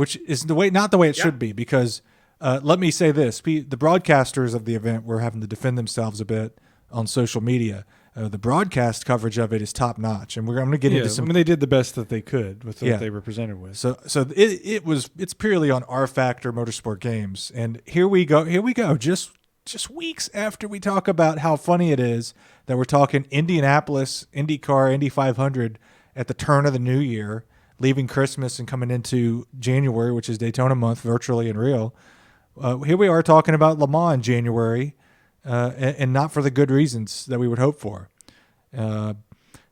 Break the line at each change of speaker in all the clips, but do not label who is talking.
which is not the way it should be, because let me say this. The broadcasters of the event were having to defend themselves a bit on social media. The broadcast coverage of it is top notch, and I'm going to get into some.
I mean, they did the best that they could with what they were presented with.
So it's purely on R Factor Motorsport Games, and here we go. Just weeks after we talk about how funny it is that we're talking Indianapolis, IndyCar, Indy 500 at the turn of the new year, leaving Christmas and coming into January, which is Daytona month, virtually and real. Here we are talking about Le Mans in January. And not for the good reasons that we would hope for.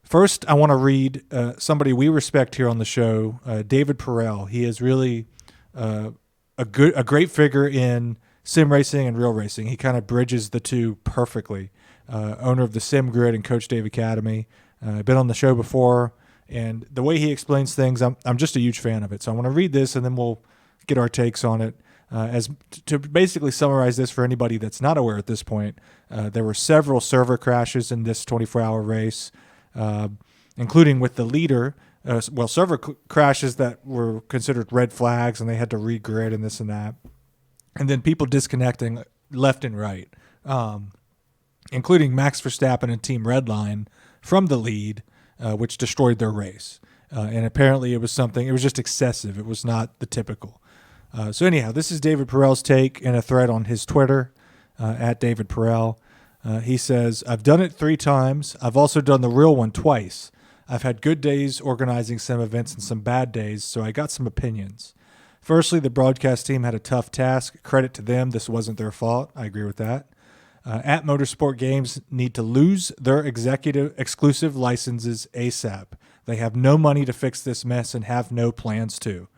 First, I want to read somebody we respect here on the show, David Perel. He is really a great figure in sim racing and real racing. He kind of bridges the two perfectly. Owner of the Sim Grid and Coach Dave Academy. Been on the show before, and the way he explains things, I'm just a huge fan of it. So I want to read this, and then we'll get our takes on it. As to basically summarize this for anybody that's not aware at this point, there were several server crashes in this 24-hour race, including with the leader. Server crashes that were considered red flags, and they had to regrid and this and that. And then people disconnecting left and right, including Max Verstappen and Team Redline from the lead, which destroyed their race. And apparently it was just excessive. It was not the typical. So anyhow, this is David Perel's take in a thread on his Twitter, at David Perel. He says, I've done it 3 times. I've also done the real one twice. I've had good days organizing some events and some bad days, so I got some opinions. Firstly, the broadcast team had a tough task. Credit to them. This wasn't their fault. I agree with that. At Motorsport Games need to lose their exclusive licenses ASAP. They have no money to fix this mess and have no plans to.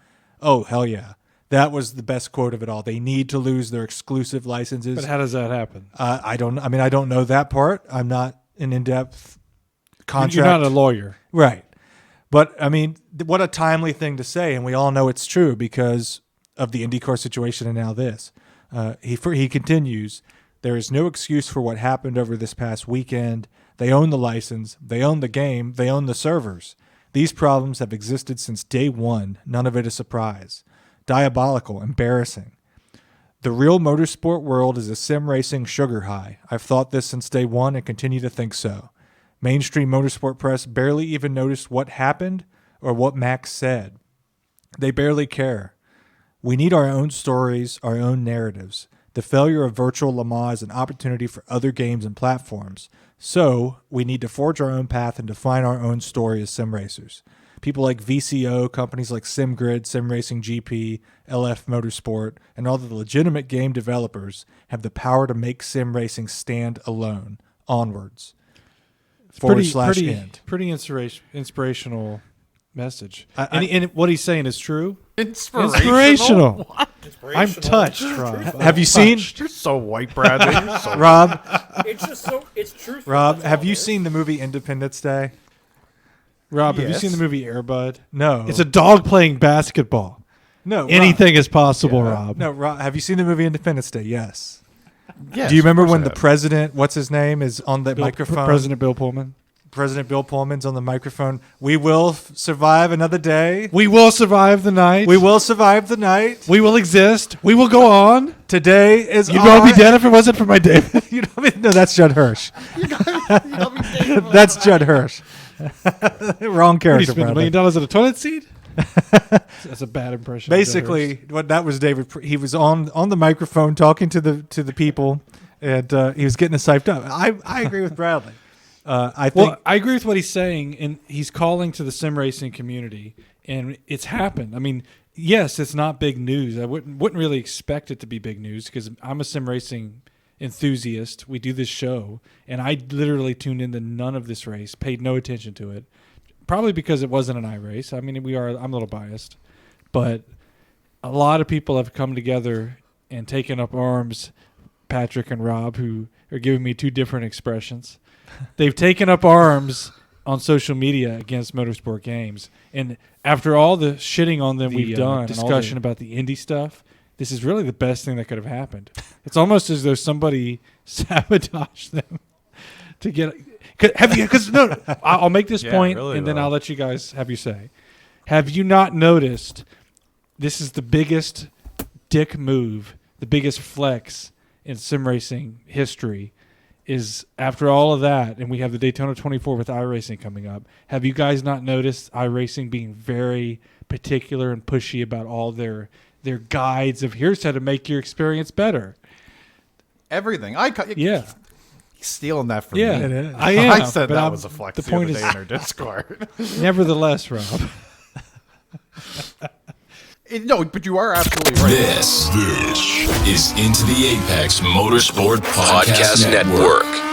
Oh, hell yeah. That was the best quote of it all. They need to lose their exclusive licenses.
But how does that happen?
I don't know that part. I'm not an in-depth contract.
You're not a lawyer.
Right. But, I mean, what a timely thing to say, and we all know it's true because of the IndyCar situation and now this. He continues, there is no excuse for what happened over this past weekend. They own the license. They own the game. They own the servers. These problems have existed since day one. None of it a surprise. Diabolical, embarrassing. The real motorsport world is a sim racing sugar high. I've thought this since day one and continue to think so. Mainstream motorsport press barely even noticed what happened or what Max said. They barely care. We need our own stories, our own narratives. The failure of virtual Le Mans is an opportunity for other games and platforms. So we need to forge our own path and define our own story as sim racers. People like VCO, companies like SimGrid, Sim Racing GP, LF Motorsport, and all the legitimate game developers have the power to make sim racing stand alone. Onwards. /end.
Pretty inspirational message. And what he's saying is true. Inspirational.
What?
I'm touched, Rob.
Have you seen?
You're so white, Bradley. You're so
Rob?
It's truthful.
Rob, have you seen the movie Independence Day?
Rob, have you
Yes.
seen the movie Air Bud?
No.
It's a dog playing basketball.
No.
Anything is possible, Rob.
No, Rob. Have you seen the movie Independence Day? Yes.
Yes,
Do you remember
of course
when
I
the
have.
president, what's his name, is on the microphone?
President Bill Pullman.
President Bill Pullman's on the microphone. We will survive another day.
We will survive the night.
We will survive the night.
We will exist. We will go on.
Today is
You'd all be dead if it wasn't for my David.
You know what I mean? No, that's Judd Hirsch. That's Judd Hirsch. Wrong
What do you
character.
spend $1
Bradley.
million at a toilet seat? That's a bad impression.
Basically, what that was, David. He was on the microphone talking to the people, and he was getting us hyped up. I agree with Bradley. I think.
Well, I agree with what he's saying, and he's calling to the sim racing community, and it's happened. I mean, yes, it's not big news. I wouldn't really expect it to be big news because I'm a sim racing enthusiast. We do this show, and I literally tuned into none of this race, paid no attention to it, probably because it wasn't an iRace. I mean, I'm a little biased, but a lot of people have come together and taken up arms, Patrick and Rob, who are giving me 2 different expressions. They've taken up arms on social media against Motorsport Games. And after all the shitting on them we've done, discussion about the indie stuff, this is really the best thing that could have happened. It's almost as though somebody sabotaged them to get... I'll make this point,
really
and then
though.
I'll let you guys have your say. Have you not noticed this is the biggest dick move, the biggest flex in sim racing history. Is after all of that, and we have the Daytona 24 with iRacing coming up. Have you guys not noticed iRacing being very particular and pushy about all their guides of here's how to make your experience better?
Everything.
Yeah.
He's stealing that from
Yeah,
me.
It is.
I am.
I said
but
that was a flex
The
the
point
other
is,
day in our Discord.
nevertheless, Rob.
No, but you are absolutely right.
This is Into the Apex Motorsport Podcast Network.